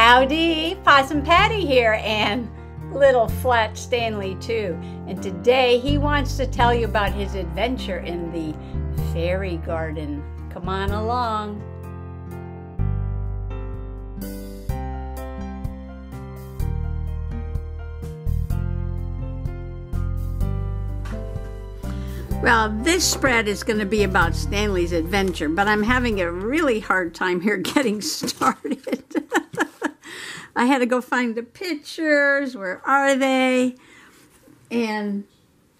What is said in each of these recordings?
Howdy, Possum Patty here, and little Flat Stanley too. And today he wants to tell you about his adventure in the fairy garden. Come on along. Well, this spread is going to be about Stanley's adventure, but I'm having a really hard time here getting started. I had to go find the pictures. Where are they? And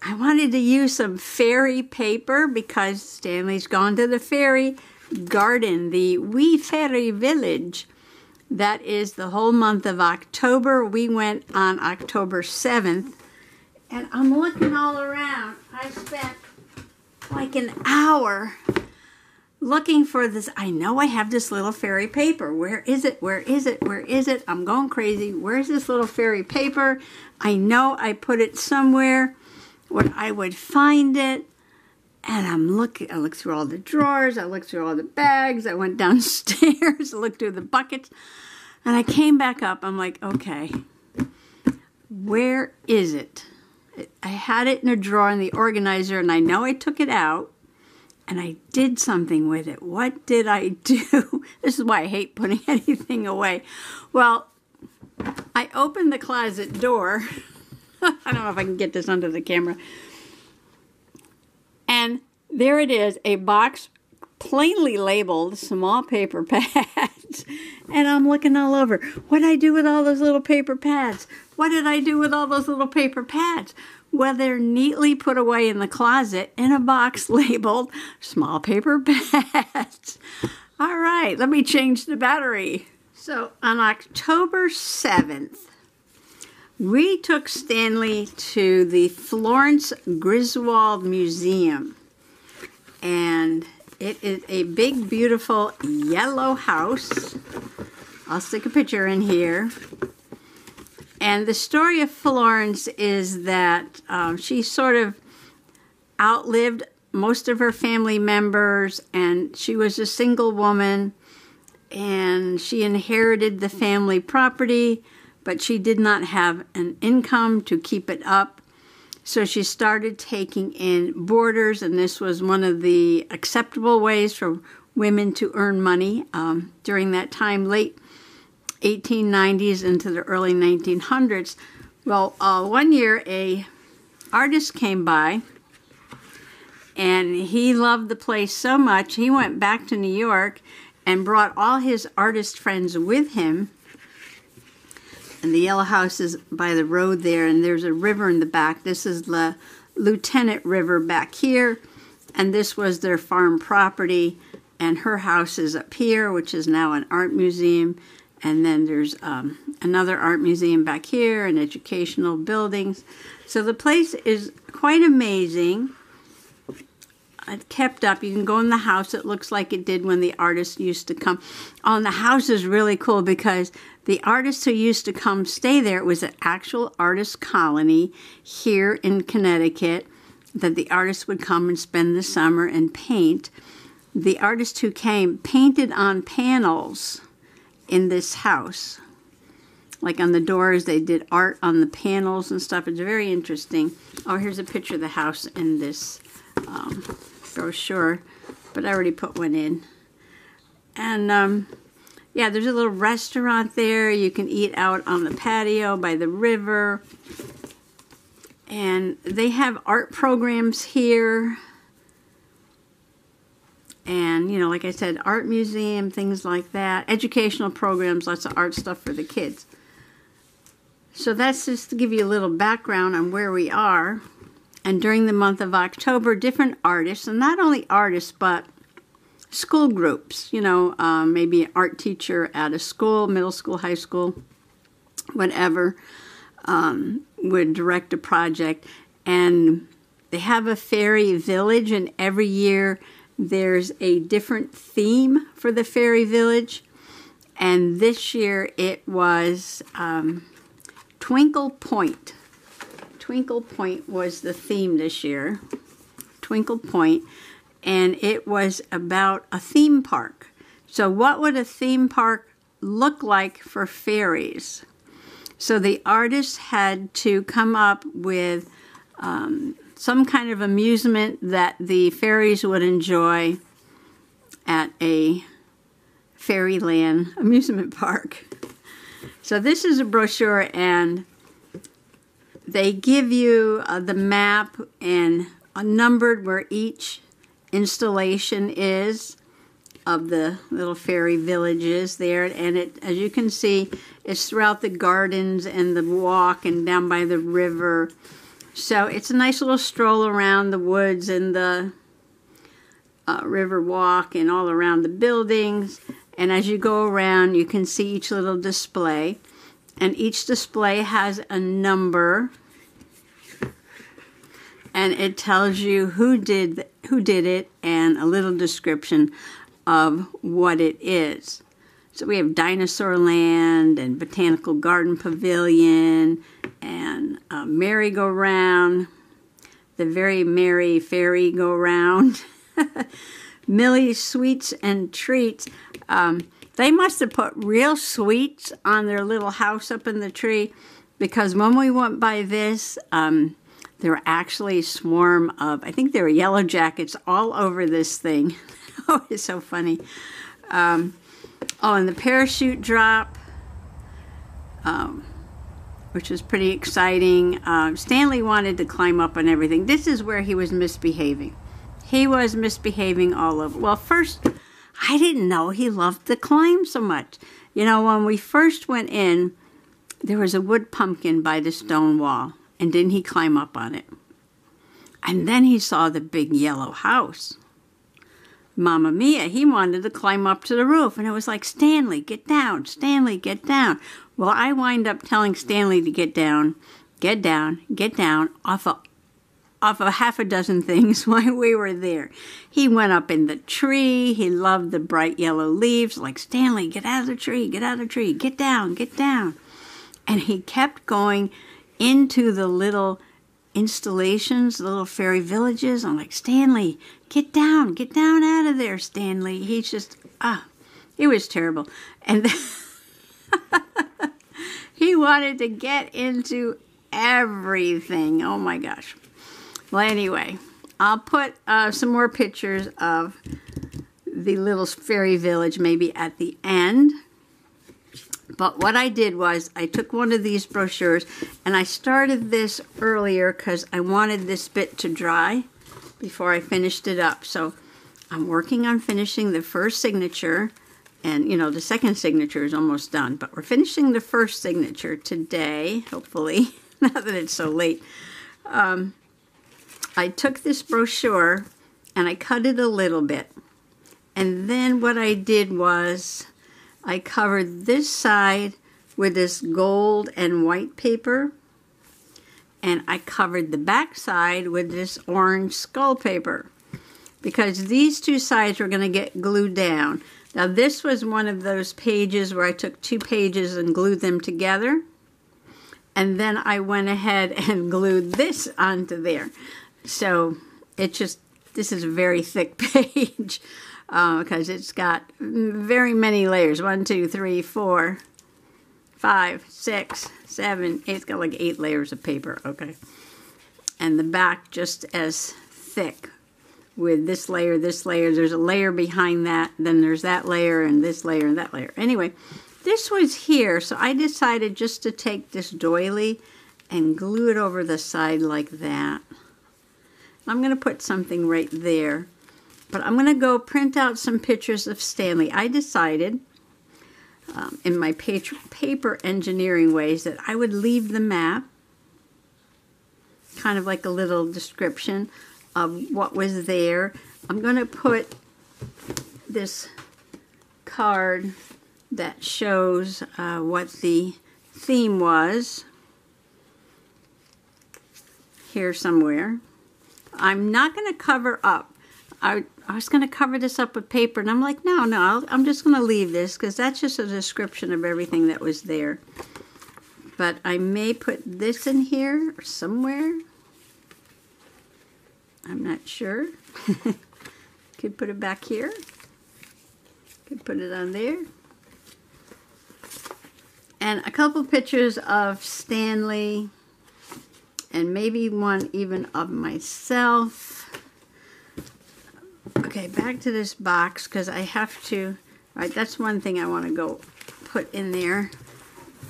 I wanted to use some fairy paper because Stanley's gone to the fairy garden, the Wee Faerie Village. That is the whole month of October. We went on October 7th. And I'm looking all around. I spent like an hour looking for this. I know I have this little fairy paper. Where is it? Where is it? Where is it? I'm going crazy. Where's this little fairy paper? I know I put it somewhere where I would find it. And I looked through all the drawers. I looked through all the bags. I went downstairs. I looked through the buckets. And I came back up. I'm like, okay, where is it? I had it in a drawer in the organizer, and I know I took it out, and I did something with it. What did I do? This is why I hate putting anything away. Well, I opened the closet door. I don't know if I can get this under the camera. And there it is, a box plainly labeled small paper pads. And I'm looking all over. What did I do with all those little paper pads? What did I do with all those little paper pads? Well, they're neatly put away in the closet in a box labeled small paper pads. All right, let me change the battery. So on October 7th, we took Stanley to the Florence Griswold Museum. And it is a big, beautiful yellow house. I'll stick a picture in here. And the story of Florence is that she sort of outlived most of her family members, and she was a single woman, and she inherited the family property, but she did not have an income to keep it up. So she started taking in boarders, and this was one of the acceptable ways for women to earn money during that time, late 1890s into the early 1900s. Well, one year a artist came by, and he loved the place so much, he went back to New York and brought all his artist friends with him. And the yellow house is by the road there, and there's a river in the back. This is the Lieutenant River back here, and this was their farm property, and her house is up here, which is now an art museum. And then there's another art museum back here and educational buildings. So the place is quite amazing. It kept up. You can go in the house. It looks like it did when the artists used to come. Oh, and the house is really cool because the artists who used to come stay there, it was an actual artist colony here in Connecticut that the artists would come and spend the summer and paint. The artists who came painted on panels in this house. Like on the doors, they did art on the panels and stuff. It's very interesting. Oh, here's a picture of the house in this brochure, but I already put one in. And yeah, there's a little restaurant there. You can eat out on the patio by the river. And they have art programs here. And, you know, like I said, art museum, things like that. Educational programs, lots of art stuff for the kids. So that's just to give you a little background on where we are. And during the month of October, different artists, and not only artists, but school groups. You know, maybe an art teacher at a school, middle school, high school, whatever, would direct a project. And they have a fairy village, and every year there's a different theme for the fairy village, and this year it was Twinkle Point. Twinkle Point was the theme this year. Twinkle Point, and it was about a theme park. So what would a theme park look like for fairies. So the artist had to come up with some kind of amusement that the fairies would enjoy at a fairyland amusement park. So this is a brochure, and they give you the map and numbered where each installation is of the little fairy villages there. And it, as you can see, it's throughout the gardens and the walk and down by the river. So it's a nice little stroll around the woods and the river walk and all around the buildings. And as you go around, you can see each little display. And each display has a number. And it tells you who did it and a little description of what it is. So we have Dinosaur Land and Botanical Garden Pavilion and merry-go-round, the Very Merry Fairy Go-Round, Millie's Sweets and Treats. They must have put real sweets on their little house up in the tree, because when we went by this, there were actually a swarm of, I think they were yellow jackets all over this thing. Oh, it's so funny. Oh, and the parachute drop, which was pretty exciting. Stanley wanted to climb up on everything. This is where he was misbehaving. He was misbehaving all over. Well, first, I didn't know he loved to climb so much. You know, when we first went in, there was a wood pumpkin by the stone wall, and didn't he climb up on it? And then he saw the big yellow house. Mamma mia, he wanted to climb up to the roof, and it was like, Stanley, get down, Stanley, get down. Well, I wind up telling Stanley to get down, off of half a dozen things while we were there. He went up in the tree. He loved the bright yellow leaves, like, Stanley, get out of the tree, get out of the tree, get down, get down. And he kept going into the little installations, the little fairy villages. I'm like, Stanley, get down out of there, Stanley. He's just, it was terrible. And he wanted to get into everything. Oh my gosh. Well, anyway, I'll put some more pictures of the little fairy village maybe at the end. But what I did was I took one of these brochures, and I started this earlier because I wanted this bit to dry before I finished it up. So I'm working on finishing the first signature, and you know, the second signature is almost done, but we're finishing the first signature today, hopefully, now that it's so late. I took this brochure and I cut it a little bit, and then what I did was I covered this side with this gold and white paper, and I covered the back side with this orange skull paper, because these two sides were going to get glued down. Now this was one of those pages where I took two pages and glued them together, and then I went ahead and glued this onto there. So this is a very thick page. Because it's got very many layers. 1, 2, 3, 4, 5, 6, 7, 8. It's got like 8 layers of paper, okay. And the back just as thick with this layer, this layer. There's a layer behind that. Then there's that layer and this layer and that layer. Anyway, this was here, so I decided just to take this doily and glue it over the side like that. I'm going to put something right there. But I'm going to go print out some pictures of Stanley. I decided, in my paper engineering ways, that I would leave the map, kind of like a little description of what was there. I'm going to put this card that shows what the theme was here somewhere. I'm not going to cover up. I was going to cover this up with paper, and I'm like, no, I'm just going to leave this, because that's just a description of everything that was there. But I may put this in here or somewhere. I'm not sure. Could put it back here. Could put it on there. And a couple pictures of Stanley, and maybe one even of myself. Okay, back to this box, because I have to, right, that's one thing I want to go put in there.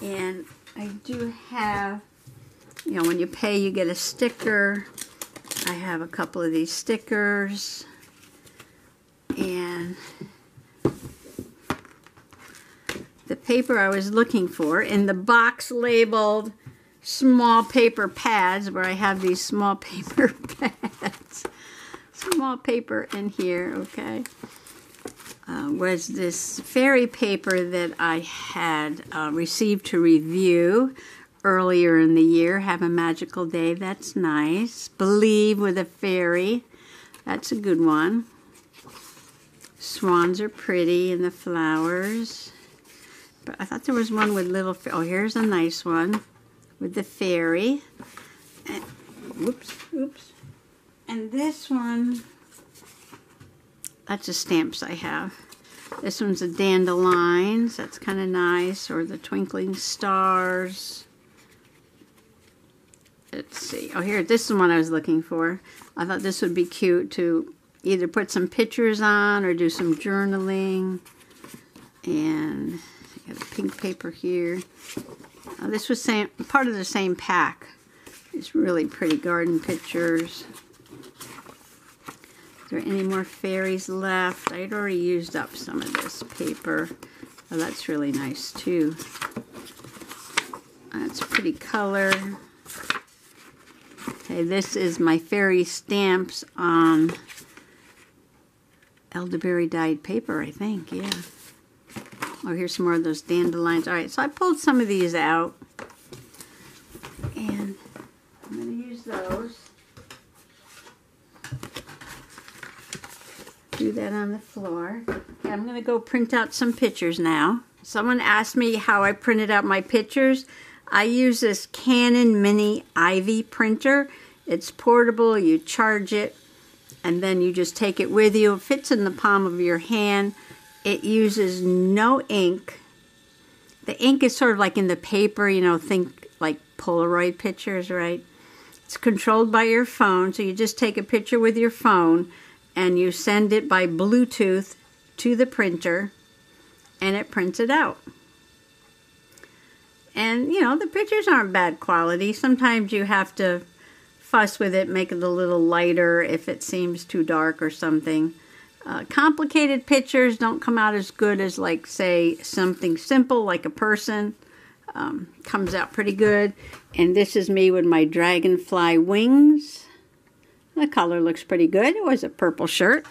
And I do have, you know, when you pay, you get a sticker. I have a couple of these stickers. And the paper I was looking for in the box labeled small paper pads, where I have these small paper pads. Small paper in here, okay. Was this fairy paper that I had received to review earlier in the year. Have a Magical Day, that's nice. Believe with a Fairy, that's a good one. Swans are pretty and the flowers. But I thought there was one with little, oh, here's a nice one with the fairy. And, oops. And this one, that's the stamps I have. This one's the dandelions, that's kind of nice, or the twinkling stars. Let's see, oh here, this is the one I was looking for. I thought this would be cute to either put some pictures on or do some journaling. And I got a pink paper here. This was part of the same pack. It's really pretty garden pictures. Is there any more fairies left? I'd already used up some of this paper. Oh, that's really nice too. That's a pretty color. Okay, this is my fairy stamps on elderberry dyed paper, I think, yeah. Oh, here's some more of those dandelions. All right, so I pulled some of these out. And I'm going to use those. Do that on the floor. Okay, I'm going to go print out some pictures now. Someone asked me how I printed out my pictures. I use this Canon Mini Ivy printer. It's portable, you charge it, and then you just take it with you. It fits in the palm of your hand. It uses no ink. The ink is sort of like in the paper, you know, think like Polaroid pictures, right? It's controlled by your phone, so you just take a picture with your phone and you send it by Bluetooth to the printer and it prints it out. And, you know, the pictures aren't bad quality. Sometimes you have to fuss with it, make it a little lighter if it seems too dark or something. Complicated pictures don't come out as good as, like, say, something simple like a person. Comes out pretty good. And this is me with my dragonfly wings. The color looks pretty good. It was a purple shirt.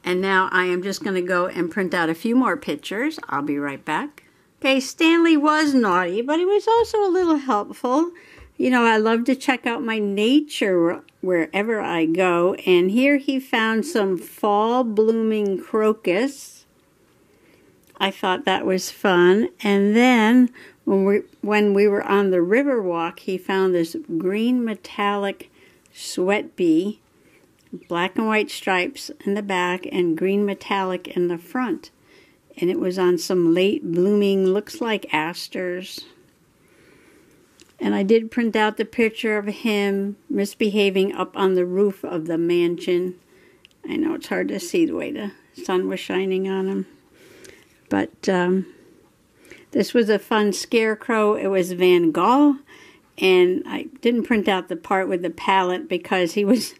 And now I am just going to go and print out a few more pictures. I'll be right back. Okay, Stanley was naughty, but he was also a little helpful. You know, I love to check out my nature wherever I go. And here he found some fall blooming crocus. I thought that was fun. And then when we were on the river walk, he found this green metallic sweat bee, black and white stripes in the back and green metallic in the front. And it was on some late blooming, looks like asters. And I did print out the picture of him misbehaving up on the roof of the mansion. I know it's hard to see the way the sun was shining on him. But this was a fun scarecrow. It was Van Gogh. And I didn't print out the part with the palette because he was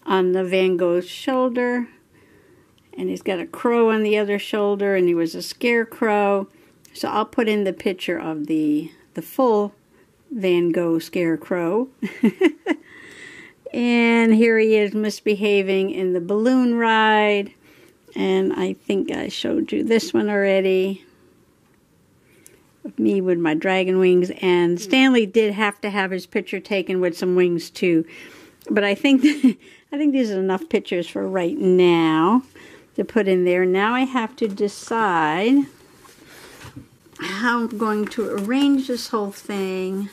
on the Van Gogh's shoulder. And he's got a crow on the other shoulder, and he was a scarecrow. So I'll put in the picture of the full Van Gogh scarecrow. And here he is misbehaving in the balloon ride. And I think I showed you this one already. Of me with my dragon wings. And Stanley did have to have his picture taken with some wings too. But I think these are enough pictures for right now to put in there. Now I have to decide how I'm going to arrange this whole thing.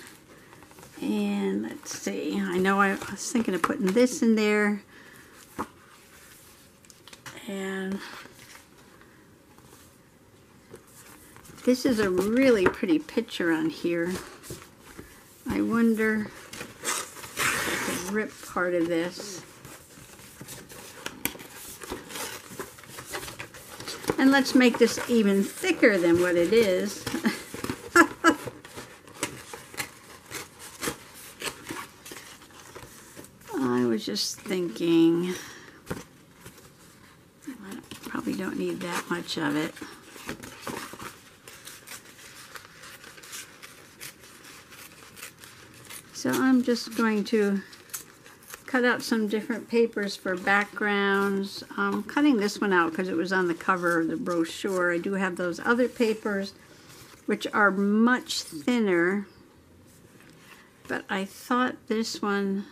And let's see, I know I was thinking of putting this in there. And This is a really pretty picture on here. I wonder if I could rip part of this. And let's make this even thicker than what it is. I was just thinking, I probably don't need that much of it. So I'm just going to cut out some different papers for backgrounds. I'm cutting this one out because it was on the cover of the brochure. I do have those other papers which are much thinner, but I thought this one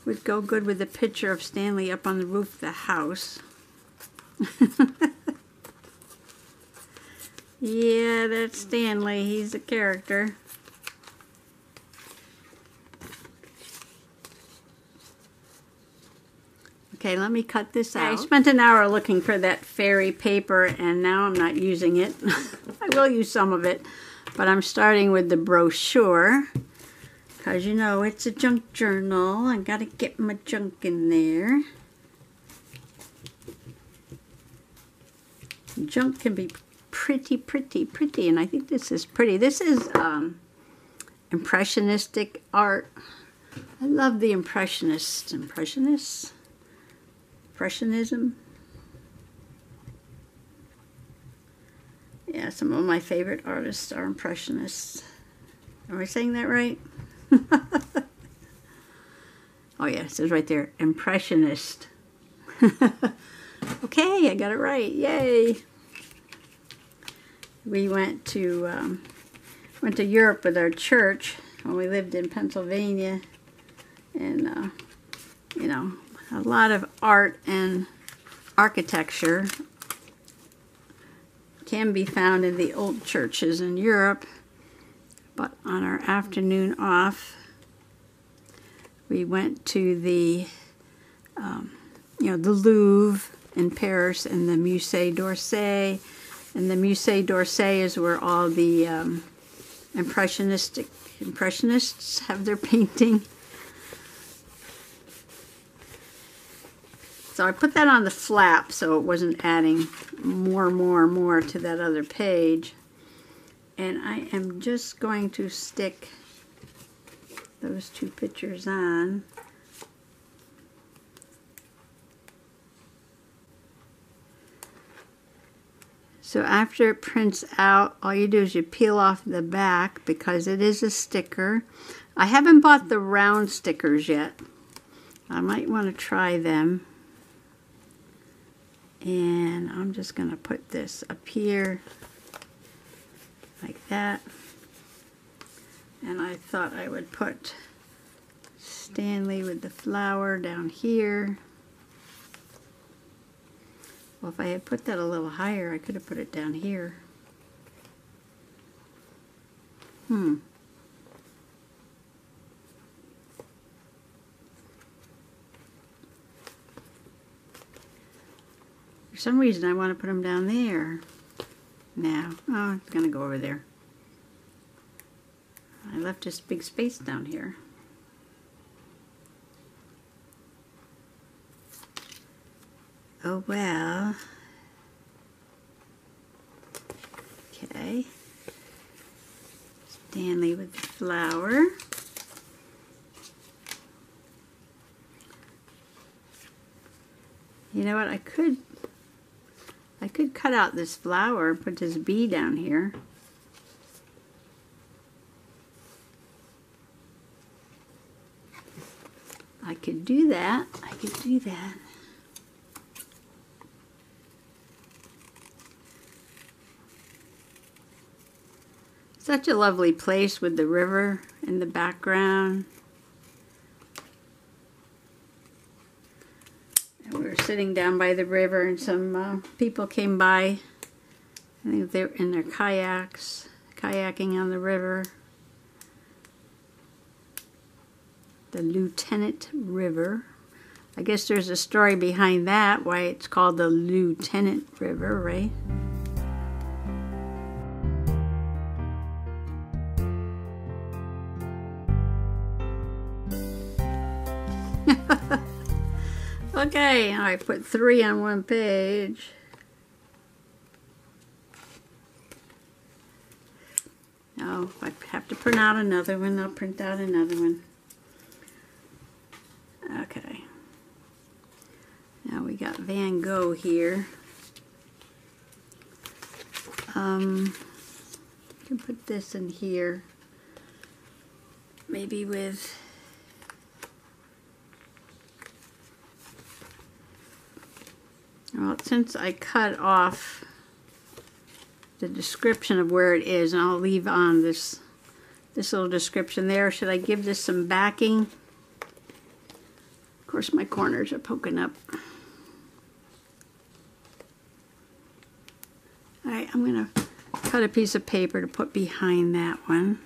would go good with the picture of Stanley up on the roof of the house. Yeah, that's Stanley. He's a character. Okay, let me cut this out. I spent an hour looking for that fairy paper, and now I'm not using it. I will use some of it, but I'm starting with the brochure, because you know it's a junk journal. I gotta get my junk in there. Junk can be pretty, and I think this is pretty. This is impressionistic art. I love the impressionism. Yeah, some of my favorite artists are impressionists. Am I saying that right? Oh yeah, it says right there, impressionist. Okay, I got it right. Yay! We went to Europe with our church when we lived in Pennsylvania, and you know, a lot of art and architecture can be found in the old churches in Europe. But on our afternoon off, we went to the you know, the Louvre in Paris and the Musée d'Orsay. And the Musée d'Orsay is where all the impressionists have their painting. So I put that on the flap so it wasn't adding more to that other page. And I am just going to stick those two pictures on. So after it prints out, all you do is you peel off the back because it is a sticker. I haven't bought the round stickers yet. I might want to try them. And I'm just going to put this up here like that. And I thought I would put Stanley with the flower down here. Well, if I had put that a little higher, I could have put it down here. For some reason, I want to put them down there. Now, oh, it's going to go over there. I left this big space down here. Oh, well. Okay. Stanley with the flower. You know what? I could cut out this flower and put this bee down here. I could do that. Such a lovely place with the river in the background. And we were sitting down by the river and some people came by. I think they were in their kayaks, kayaking on the river. The Lieutenant River. I guess there's a story behind that, why it's called the Lieutenant River, right? Okay, I put 3 on one page. Oh, if I have to print out another one, I'll print out another one. Okay. Now we got Van Gogh here. I can put this in here. Maybe with... Well, since I cut off the description of where it is, and I'll leave on this little description there. Should I give this some backing? Of course, my corners are poking up. All right, I'm going to cut a piece of paper to put behind that one.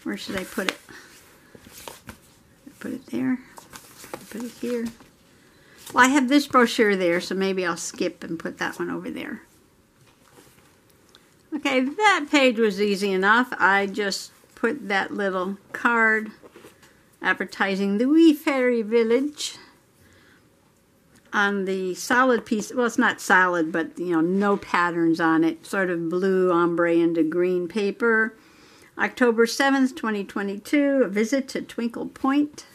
Where should I put it? Put it there. Put it here. Well, I have this brochure there, so maybe I'll skip and put that one over there. Okay, that page was easy enough. I just put that little card advertising the Wee Faerie Village on the solid piece. Well, it's not solid, but you know, no patterns on it. Sort of blue ombre into green paper. October 7th, 2022, a visit to Twinkle Point.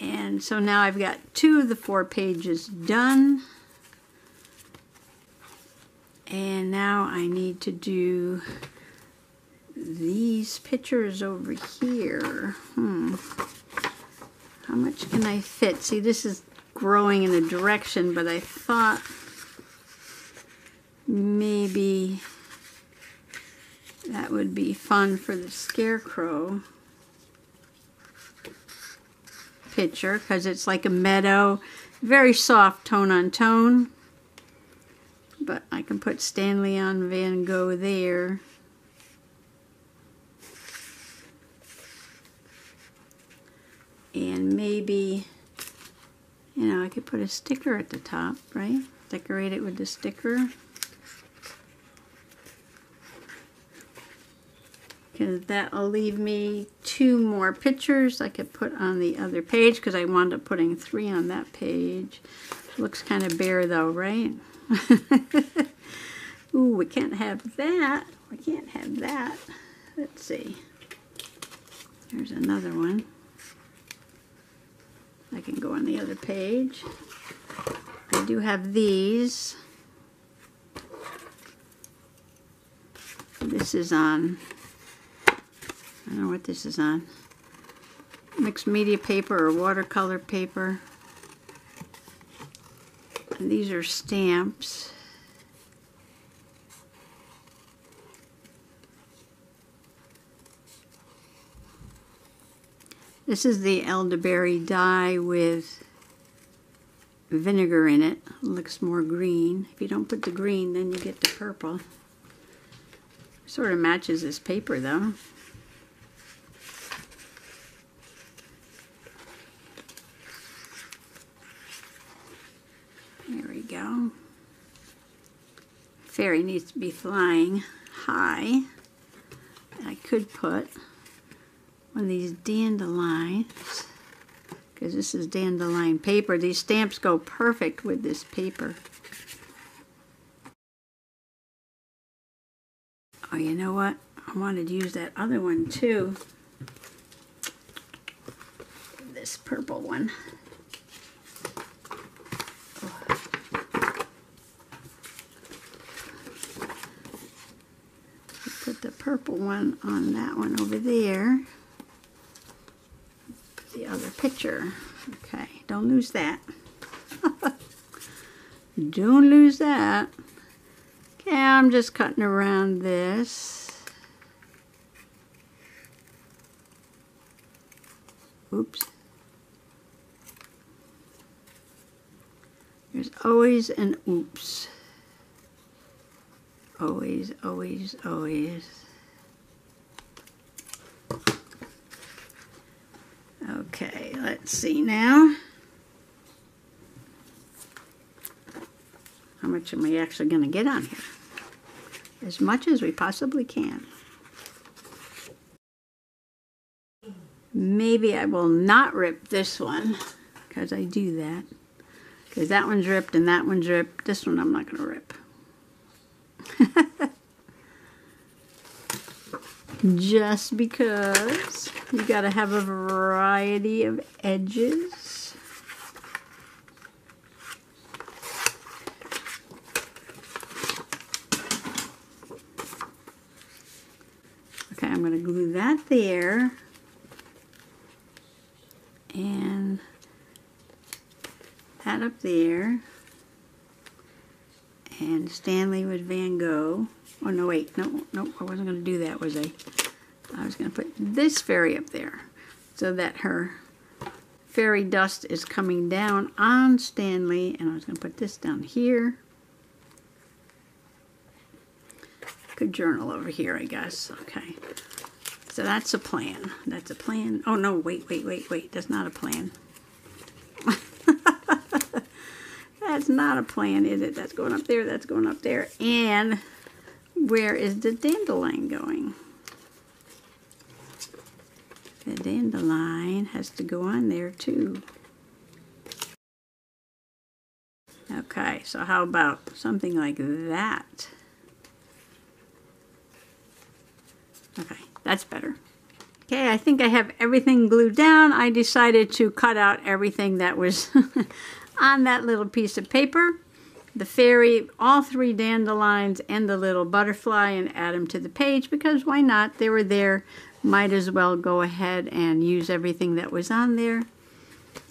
And so now I've got 2 of the 4 pages done. And now I need to do these pictures over here. How much can I fit? See, this is growing in a direction, but I thought maybe that would be fun for the scarecrow picture, because it's like a meadow, very soft tone on tone. But I can put Stanley on Van Gogh there. And maybe, you know, I could put a sticker at the top, right? Decorate it with the sticker. Because that'll leave me 2 more pictures I could put on the other page, because I wound up putting 3 on that page. Looks kind of bare though, right? Ooh, we can't have that. We can't have that. Let's see. Here's another one. I can go on the other page. I do have these. This is on, I don't know what this is on. Mixed media paper or watercolor paper. And these are stamps. This is the elderberry dye with vinegar in it. It looks more green. If you don't put the green, then you get the purple. Sort of matches this paper though. There we go. Fairy needs to be flying high. I could put one of these dandelions, because this is dandelion paper. These stamps go perfect with this paper. Oh, you know what? I wanted to use that other one too. This purple one. Put the purple one on that one over there. Put the other picture. Okay, don't lose that. Don't lose that. Okay, I'm just cutting around this. Oops. There's always an oops. Always, always, always. Okay, let's Let's see now. How much am I actually going to get on here? As much as we possibly can. Maybe I will not rip this one, because I do that. Because that one's ripped and that one's ripped. This one I'm not going to rip. Just because you got to have a variety of edges. Okay, I'm going to glue that there. And that up there. And Stanley with Van Gogh. Oh, no, wait. No, I wasn't going to do that, was I? I was going to put this fairy up there so that her fairy dust is coming down on Stanley. And I was going to put this down here. Good journal over here, I guess. Okay. So that's a plan. That's a plan. Oh, no, wait. That's not a plan. That's not a plan, is it? That's going up there. That's going up there. And where is the dandelion going? The dandelion has to go on there, too. Okay, so how about something like that? Okay, that's better. Okay, I think I have everything glued down. I decided to cut out everything that was on that little piece of paper. The fairy, all three dandelions, and the little butterfly, and add them to the page, because why not? They were there. Might as well go ahead and use everything that was on there.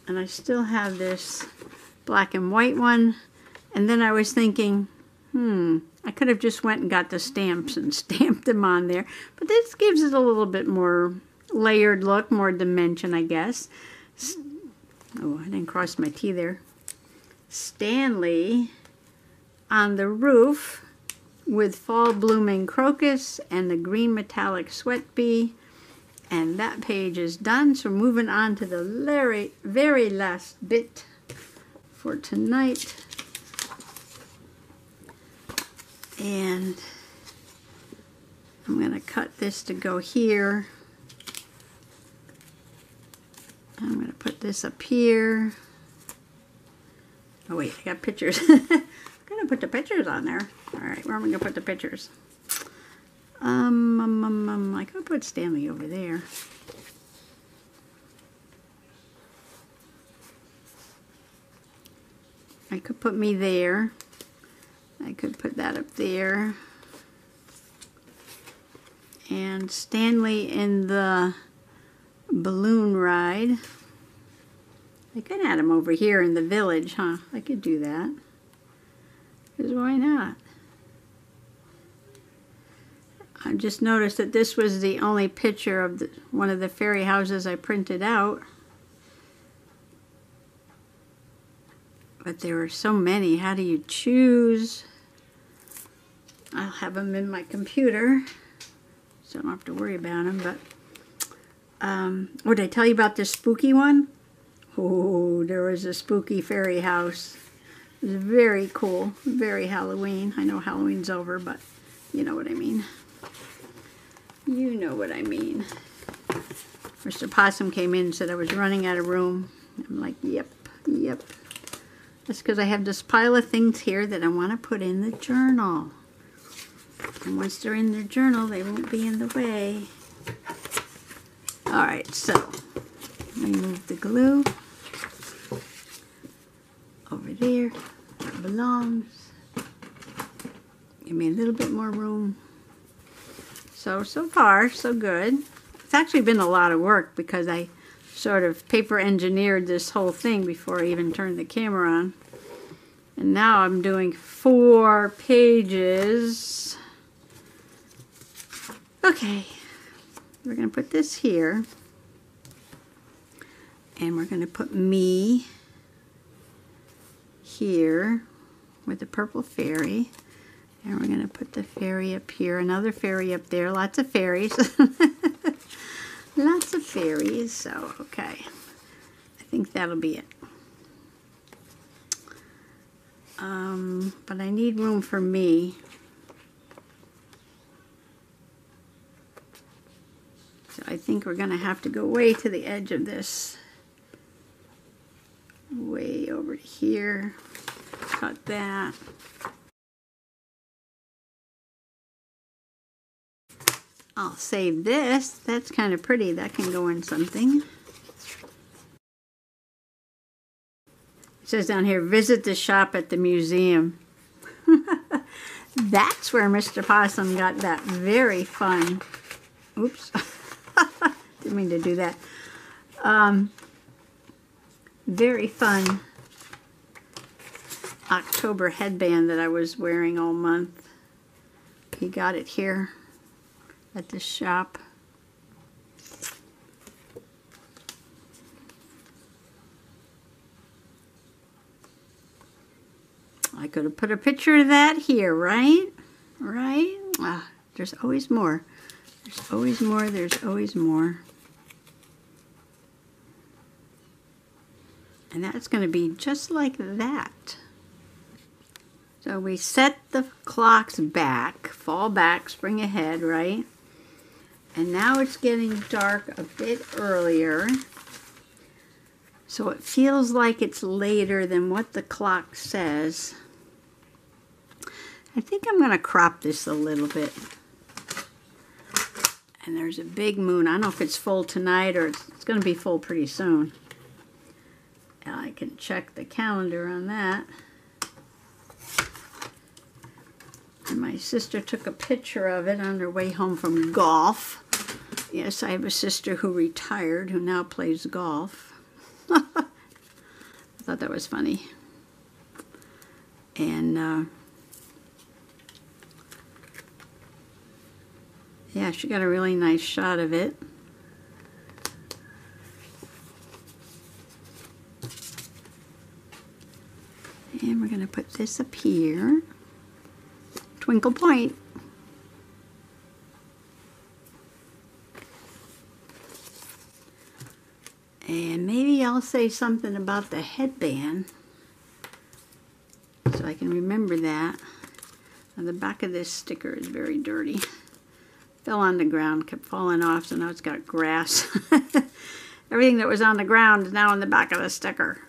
And I still have this black and white one. And then I was thinking, I could have just went and got the stamps and stamped them on there. But this gives it a little bit more layered look, more dimension, I guess. Oh, I didn't cross my T there. Stanley on the roof with fall blooming crocus and the green metallic sweat bee. And that page is done. So moving on to the very last bit for tonight. And I'm going to cut this to go here. I'm going to put this up here. Oh wait, I got pictures. I'm going to put the pictures on there. Alright, where am I going to put the pictures? I could put Stanley over there. I could put me there. I could put that up there. And Stanley in the balloon ride. I could add him over here in the village, huh? I could do that. Because why not? I just noticed that this was the only picture of one of the fairy houses I printed out. But there were so many. How do you choose? I'll have them in my computer, so I don't have to worry about them. But, what did I tell you about this spooky one? Oh, there was a spooky fairy house. It was very cool, very Halloween. I know Halloween's over, but you know what I mean. You know what I mean. Mr. Possum came in and said I was running out of room. I'm like, yep. That's because I have this pile of things here that I want to put in the journal. And once they're in their journal, they won't be in the way. Alright, so remove the glue. Over there, where it belongs. Give me a little bit more room. So far, so good. It's actually been a lot of work because I sort of paper engineered this whole thing before I even turned the camera on. And now I'm doing 4 pages. Okay, we're going to put this here. And we're going to put me here with the purple fairy. And we're going to put the fairy up here, another fairy up there, lots of fairies. Lots of fairies, so okay. I think that'll be it. But I need room for me. So I think we're going to have to go way to the edge of this. Way over to here. Cut that. I'll save this. That's kind of pretty. That can go in something. It says down here, visit the shop at the museum. That's where Mr. Possum got that very fun, oops, didn't mean to do that, very fun October headband that I was wearing all month. He got it here at the shop. I could have put a picture of that here, right? Right? Ah, there's always more. There's always more. There's always more. And that's going to be just like that. So we set the clocks back, fall back, spring ahead, right? And now it's getting dark a bit earlier. So it feels like it's later than what the clock says. I think I'm going to crop this a little bit. And there's a big moon. I don't know if it's full tonight or it's going to be full pretty soon. And I can check the calendar on that. And my sister took a picture of it on her way home from golf. Yes, I have a sister who retired who now plays golf. I thought that was funny. And yeah, she got a really nice shot of it. And we're going to put this up here. Twinkle Point. And maybe I'll say something about the headband so I can remember that. Now the back of this sticker is very dirty. Fell on the ground, kept falling off, so now it's got grass. Everything that was on the ground is now on the back of the sticker.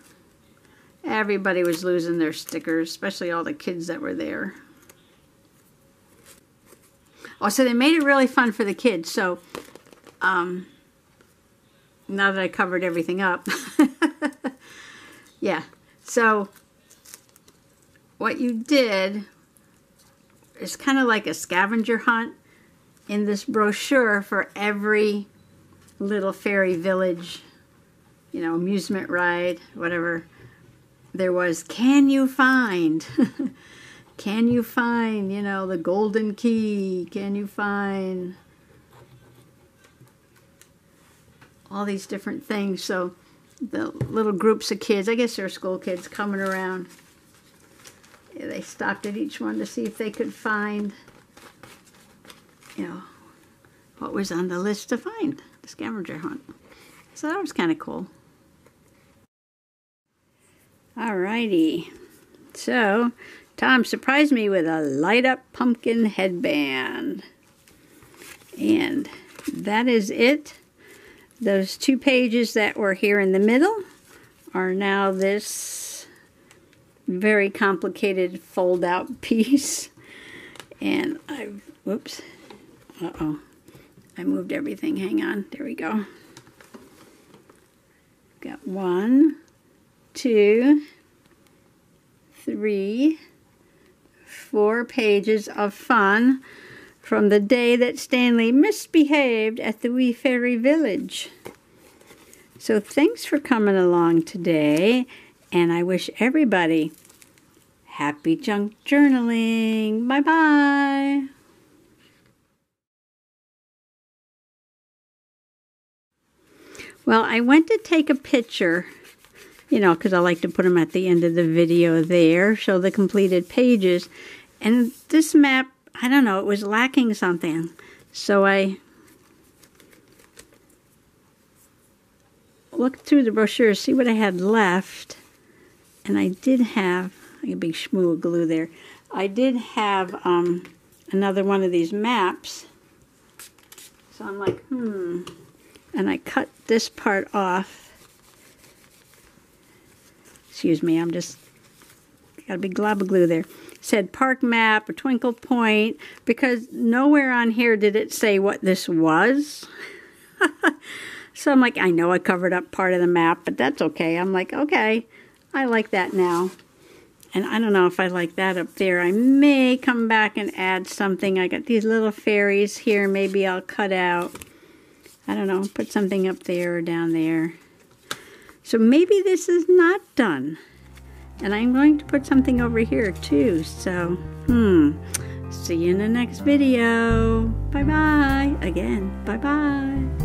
Everybody was losing their stickers, especially all the kids that were there. Oh, so they made it really fun for the kids. So, now that I covered everything up. Yeah. So, what you did is kind of like a scavenger hunt in this brochure for every little fairy village, you know, amusement ride, whatever there was. Can you find? Can you find, you know, the golden key? Can you find all these different things? So the little groups of kids, I guess they're school kids, coming around. Yeah, they stopped at each one to see if they could find, you know, what was on the list to find, the scavenger hunt. So that was kind of cool. Alrighty. So Tom surprised me with a light-up pumpkin headband. And that is it. Those 2 pages that were here in the middle are now this very complicated fold-out piece. And whoops. Uh-oh. I moved everything. Hang on. There we go. Got 1, 2, 3, 4 pages of fun from the day that Stanley misbehaved at the Wee Faerie Village. So thanks for coming along today, and I wish everybody happy junk journaling. Bye-bye. Well, I went to take a picture, you know, because I like to put them at the end of the video there, show the completed pages. And this map, I don't know, it was lacking something. So I look through the brochure, see what I had left. And I did have, a big schmoo of glue there. I did have another one of these maps. So I'm like, And I cut this part off. Excuse me, got a big glob of glue there. It said park map, a twinkle point, because nowhere on here did it say what this was. So I'm like, I know I covered up part of the map, but that's okay. I'm like, okay, I like that now. And I don't know if I like that up there. I may come back and add something. I got these little fairies here. Maybe I'll cut out, I don't know, put something up there or down there. So maybe this is not done. And I'm going to put something over here too. So, see you in the next video. Bye-bye. Again, bye-bye.